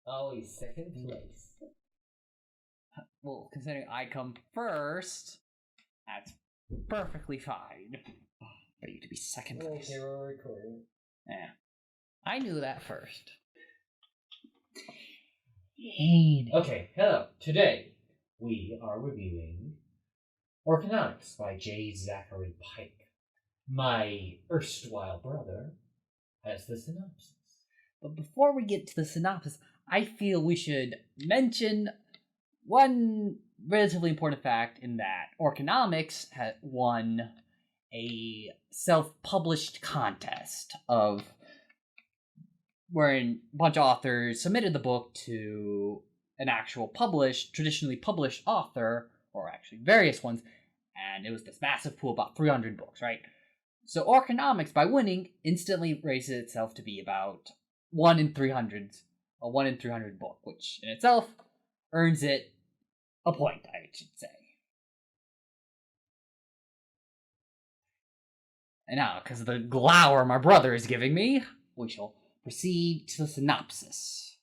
Always second place. Well, considering I come first, that's perfectly fine. For you to be second place. Okay, we're recording. Yeah. I knew that first. Hey. Okay, hello. Today, we are reviewing ORCONOMICS by J. Zachary Pike. My erstwhile brother has the synopsis. But before we get to the synopsis, I feel we should mention one relatively important fact in that ORCONOMICS had won a self-published contest of wherein a bunch of authors submitted the book to an actual traditionally published author, or actually various ones, and it was this massive pool, about 300 books, right? So ORCONOMICS, by winning, instantly raises itself to be about 1 in 300 book, which in itself earns it a point, I should say. And now, because of the glower my brother is giving me, we shall proceed to the synopsis.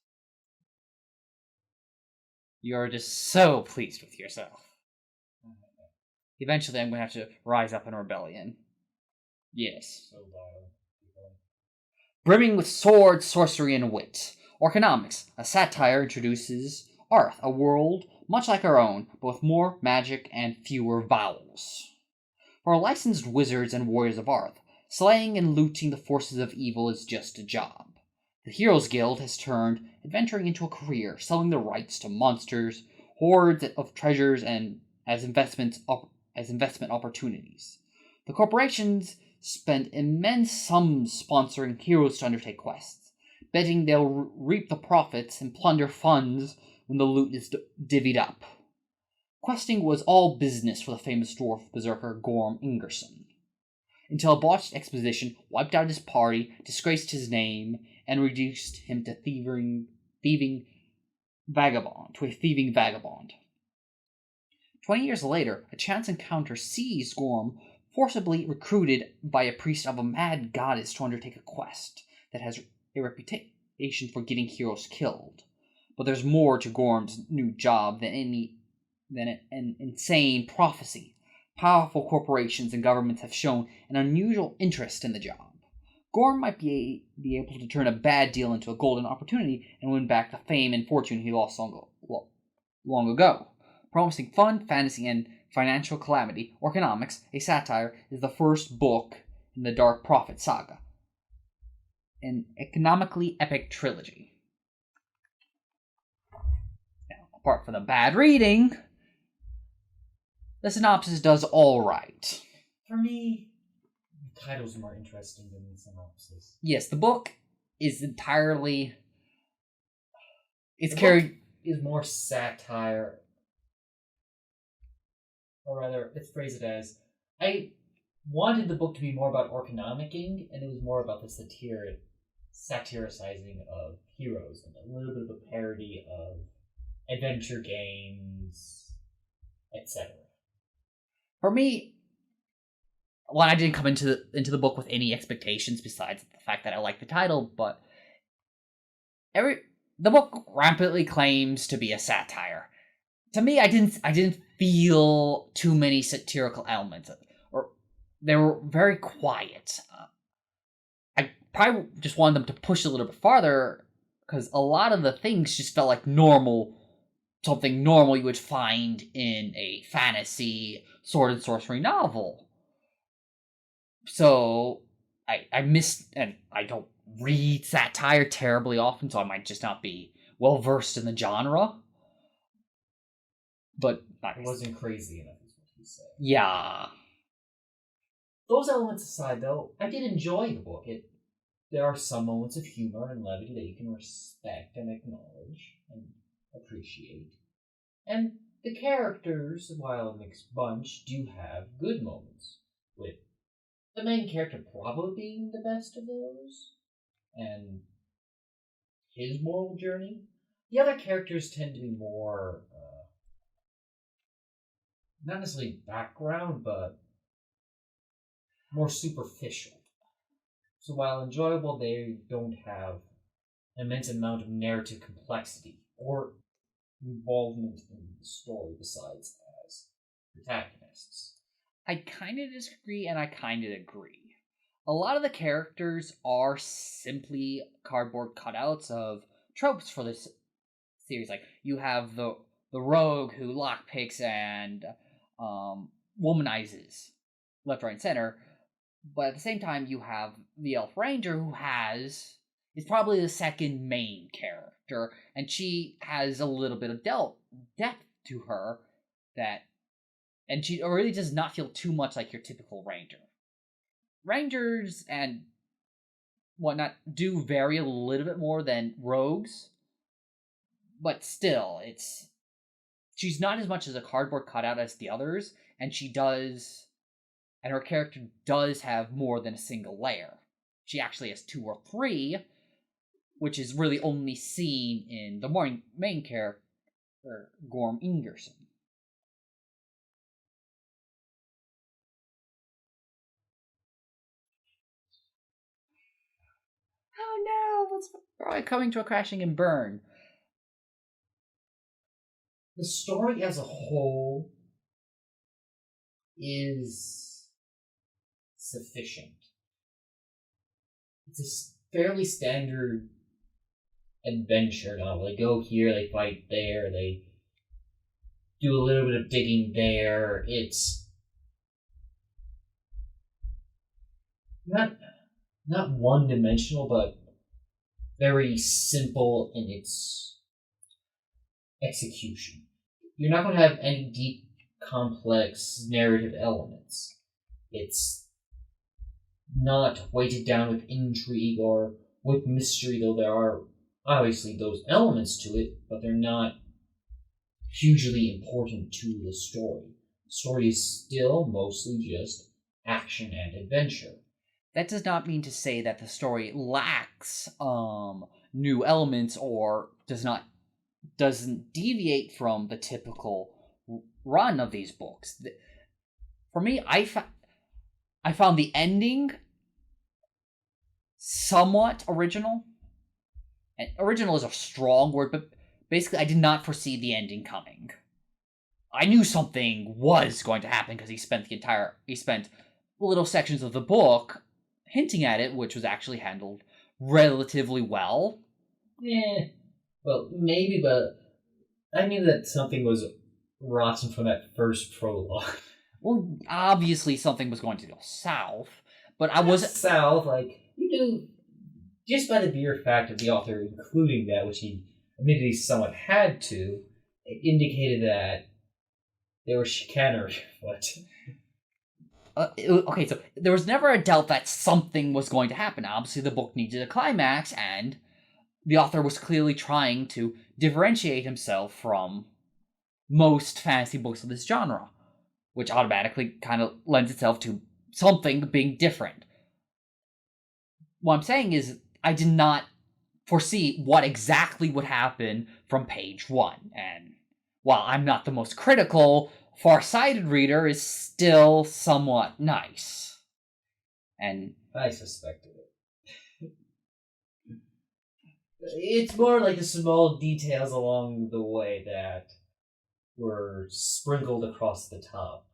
You're just so pleased with yourself. Eventually, I'm going to have to rise up in rebellion. Yes. So loud. Brimming with sword, sorcery, and wit, ORCONOMICS, a satire, introduces Arth, a world much like our own, but with more magic and fewer vowels. For licensed wizards and warriors of Arth, slaying and looting the forces of evil is just a job. The Heroes Guild has turned adventuring into a career, selling the rights to monsters, hordes of treasures, and as investment opportunities. The corporations spend immense sums sponsoring heroes to undertake quests, betting they'll reap the profits and plunder funds when the loot is divvied up. Questing was all business for the famous dwarf berserker Gorm Ingerson, until a botched exposition wiped out his party, disgraced his name, and reduced him to a thieving vagabond. 20 years later, a chance encounter sees Gorm forcibly recruited by a priest of a mad goddess to undertake a quest that has a reputation for getting heroes killed. But there's more to Gorm's new job than an insane prophecy. Powerful corporations and governments have shown an unusual interest in the job. Gorm might be able to turn a bad deal into a golden opportunity and win back the fame and fortune he lost long ago. Promising fun, fantasy, and financial calamity, ORCONOMICS, a satire, is the first book in the Dark Prophet saga, an economically epic trilogy. Now, apart from the bad reading, the synopsis does all right. For me, the title's more interesting than the synopsis. Yes, the book is entirely... is more satire. Or rather, let's phrase it as, I wanted the book to be more about orconomicing, and it was more about the satirizing of heroes, and a little bit of a parody of adventure games, etc. For me, well, I didn't come into the book with any expectations besides the fact that I like the title, but the book rampantly claims to be a satire. To me, I didn't feel too many satirical elements, or they were very quiet. I probably just wanted them to push a little bit farther, because a lot of the things just felt like something normal you would find in a fantasy sword and sorcery novel. So I missed, and I don't read satire terribly often, so I might just not be well versed in the genre. But it wasn't crazy enough, is what you said. Yeah. Those elements aside, though, I did enjoy the book. There are some moments of humor and levity that you can respect and acknowledge and appreciate. And the characters, while a mixed bunch, do have good moments, with the main character probably being the best of those, and his moral journey. The other characters tend to be more... not necessarily background, but more superficial. So while enjoyable, they don't have an immense amount of narrative complexity or involvement in the story besides as protagonists. I kind of disagree and I kind of agree. A lot of the characters are simply cardboard cutouts of tropes for this series. Like, you have the rogue who lockpicks and womanizes left, right, and center. But at the same time, you have the Elf Ranger who is probably the second main character, and she has a little bit of depth to her and she really does not feel too much like your typical Ranger. Rangers and whatnot do vary a little bit more than rogues, but still, she's not as much as a cardboard cutout as the others, and her character does have more than a single layer. She actually has 2 or 3, which is really only seen in the main character, Gorm Ingerson. Oh no, what's probably coming to a crashing and burn? The story as a whole is sufficient. It's a fairly standard adventure novel. They go here, they fight there, they do a little bit of digging there. It's not one-dimensional, but very simple in its execution. You're not going to have any deep, complex narrative elements. It's not weighted down with intrigue or with mystery, though there are obviously those elements to it, but they're not hugely important to the story. The story is still mostly just action and adventure. That does not mean to say that the story lacks new elements or doesn't deviate from the typical run of these books. For me, I found the ending somewhat original. And original is a strong word, but basically I did not foresee the ending coming. I knew something was going to happen because he spent little sections of the book hinting at it, which was actually handled relatively well. Well, maybe, but I knew that something was rotten from that first prologue. Well, obviously something was going to go south, but I wasn't south. Like, you knew just by the mere fact of the author including that, which he admittedly somewhat had to, it indicated that they were chicanery. What? Okay, so there was never a doubt that something was going to happen. Obviously, the book needed a climax, and the author was clearly trying to differentiate himself from most fantasy books of this genre, which automatically kind of lends itself to something being different. What I'm saying is, I did not foresee what exactly would happen from page 1, and while I'm not the most critical, far-sighted reader is still somewhat nice. And I suspected it. It's more like the small details along the way that were sprinkled across the top.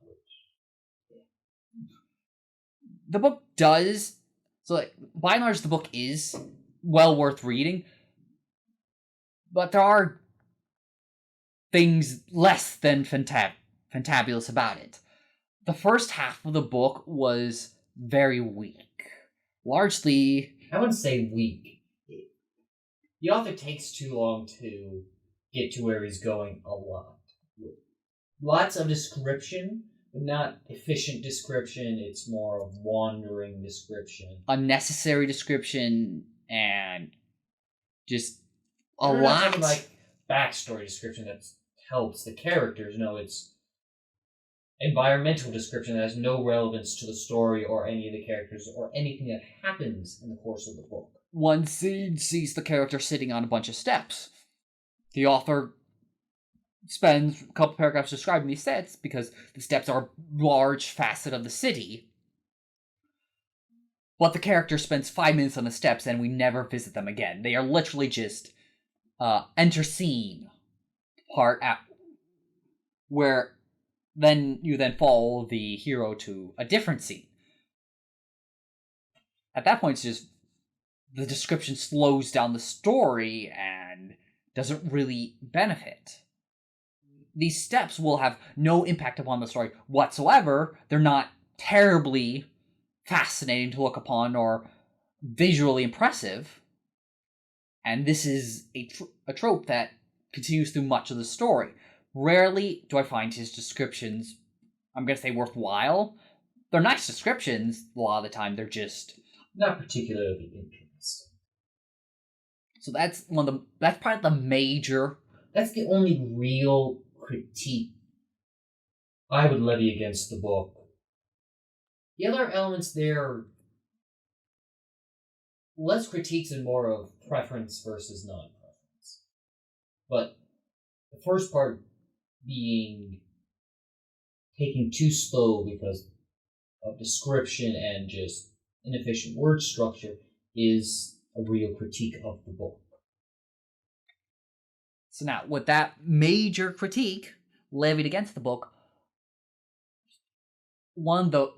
The book does... So, like, by and large, the book is well worth reading, but there are things less than fantabulous about it. The first half of the book was very weak. Largely... I wouldn't say weak. The author takes too long to get to where he's going a lot. Lots of description, but not efficient description. It's more of wandering description. Unnecessary description, and just a We're lot. not talking like backstory description that helps the characters. No, it's environmental description that has no relevance to the story or any of the characters or anything that happens in the course of the book. One scene sees the character sitting on a bunch of steps. The author spends a couple paragraphs describing these steps because the steps are a large facet of the city. but the character spends 5 minutes on the steps and we never visit them again. They are literally just enter scene part at where then you then follow the hero to a different scene. At that point, it's just the description slows down the story and doesn't really benefit. These steps will have no impact upon the story whatsoever. They're not terribly fascinating to look upon or visually impressive. And this is a trope that continues through much of the story. Rarely do I find his descriptions, I'm going to say, worthwhile. They're nice descriptions. A lot of the time, they're just not particularly interesting. So that's probably the major. That's the only real critique I would levy against the book. The other elements there are less critiques and more of preference versus non-preference. But the first part being taking too slow because of description and just inefficient word structure is a real critique of the book. So now, with that major critique levied against the book, one of the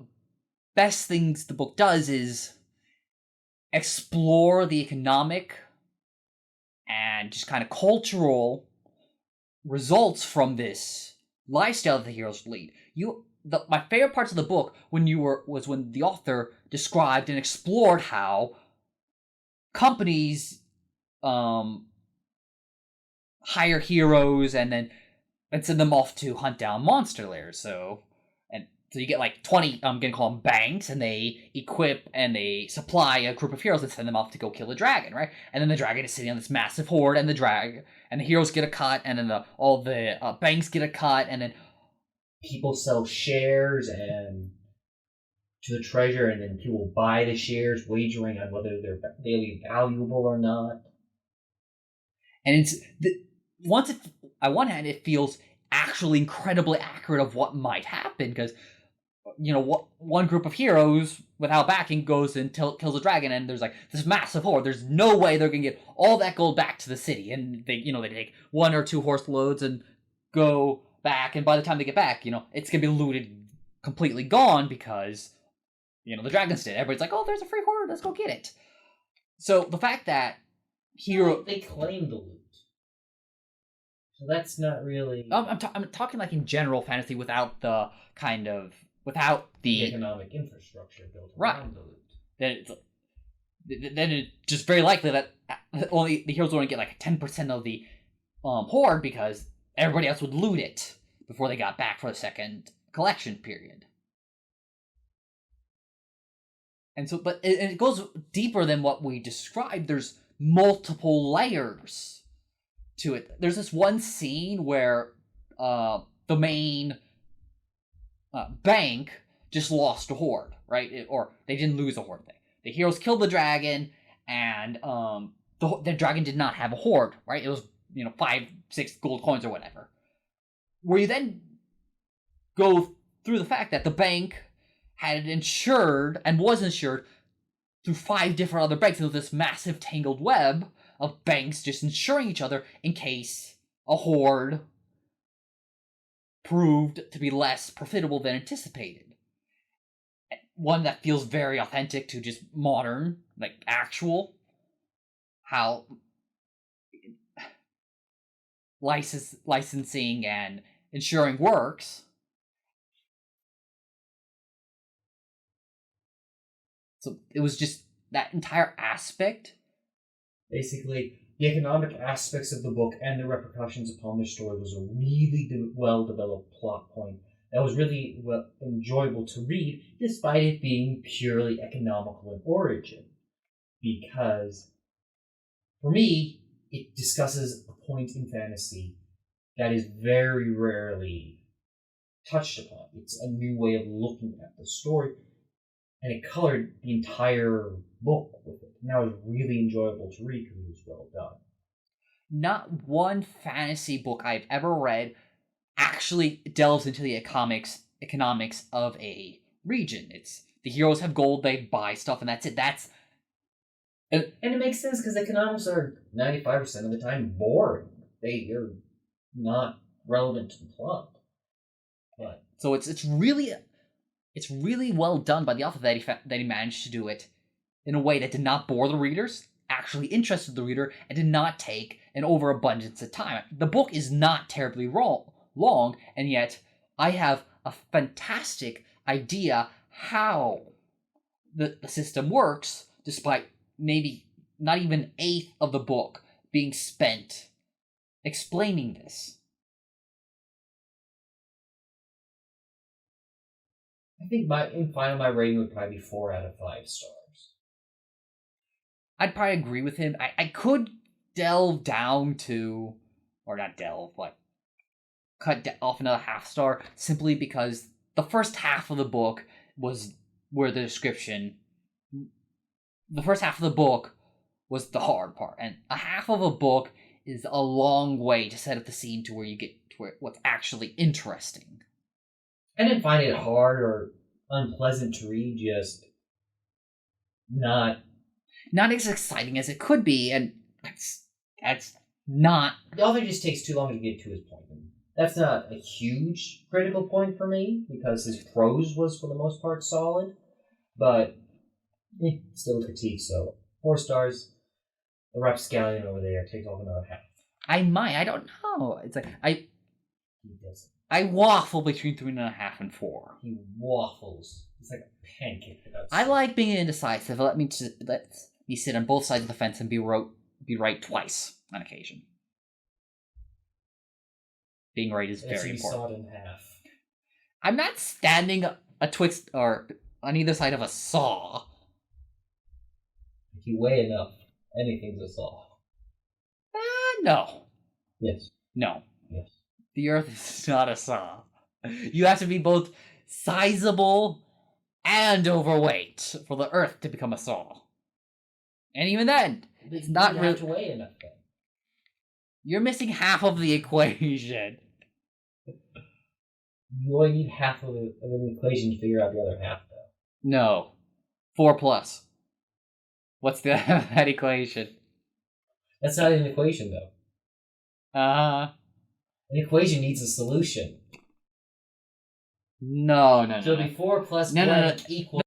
best things the book does is explore the economic and just kind of cultural results from this lifestyle that the heroes lead. My favorite parts of the book was when the author described and explored how companies hire heroes and send them off to hunt down monster lairs. So you get like 20, I'm gonna call them banks, and they equip and they supply a group of heroes and send them off to go kill a dragon, right? And then the dragon is sitting on this massive horde, and the heroes get a cut, and then all the banks get a cut, and then people sell shares and to the treasure, and then people buy the shares, wagering on whether they're really valuable or not. And on one hand, it feels actually incredibly accurate of what might happen, because one group of heroes without backing goes and kills a dragon, and there's like this massive horde. There's no way they're gonna get all that gold back to the city, and they take 1 or 2 horse loads and go back, and by the time they get back, it's gonna be looted, completely gone, because the dragon's dead. Everybody's like, oh, there's a free horde, let's go get it. So the fact that they claim the loot, so that's not really. I'm talking like in general fantasy without the economic infrastructure built around the loot. Then it's just very likely that only the heroes only get like 10% of the horde, because everybody else would loot it before they got back for the second collection period. And so, but it goes deeper than what we described. There's multiple layers to it. There's this one scene where the main bank just lost a horde, right? Or they didn't lose a horde. The heroes killed the dragon, and the dragon did not have a horde, right? It was 5-6 gold coins or whatever. Where you then go through the fact that the bank had insured and was insured through 5 different other banks. There was this massive tangled web of banks just insuring each other in case a horde proved to be less profitable than anticipated. One that feels very authentic to just modern, like actual, how licensing and insuring works. So it was just that entire aspect. Basically, the economic aspects of the book and the repercussions upon the story was a really well-developed plot point that was really enjoyable to read, despite it being purely economical in origin. Because, for me, it discusses a point in fantasy that is very rarely touched upon. It's a new way of looking at the story, and it colored the entire book with it. And that was really enjoyable to read because it was well done. Not one fantasy book I've ever read actually delves into the economics of a region. The heroes have gold, they buy stuff, and that's it. And it makes sense because economics are 95% of the time boring. They're not relevant to the plot. But so it's really well done by the author that he managed to do it in a way that did not bore the readers, actually interested the reader, and did not take an overabundance of time. The book is not terribly long, and yet I have a fantastic idea how the system works, despite maybe not even an eighth of the book being spent explaining this. I think my rating would probably be 4 out of 5 stars. I'd probably agree with him. I could delve down to, or not delve, but cut off another half star simply because the first half of the book was where the description. The first half of the book was the hard part, and a half of a book is a long way to set up the scene to where you get to what's actually interesting. I didn't find it hard or unpleasant to read, just not as exciting as it could be, and that's not. The author just takes too long to get to his point. That's not a huge critical point for me, because his prose was, for the most part, solid, but still a critique, so 4 stars. The rapscallion over there takes off another half. I don't know. It's like, I waffle between 3.5 and 4. He waffles. It's like a pancake. I like being indecisive. Let me sit on both sides of the fence and be right twice on occasion. Being right is very important. Saw it in half. I'm not standing twixt or on either side of a saw. If you weigh enough, anything's a saw. No. Yes. No. Yes. The Earth is not a saw. You have to be both sizable and overweight for the Earth to become a saw. And even then, it's not really to weigh enough. Then. You're missing half of the equation. You only need half of an equation to figure out the other half, though. No. 4 plus. What's that equation? That's not an equation, though. An equation needs a solution. No. So it'll be 4 plus blank equals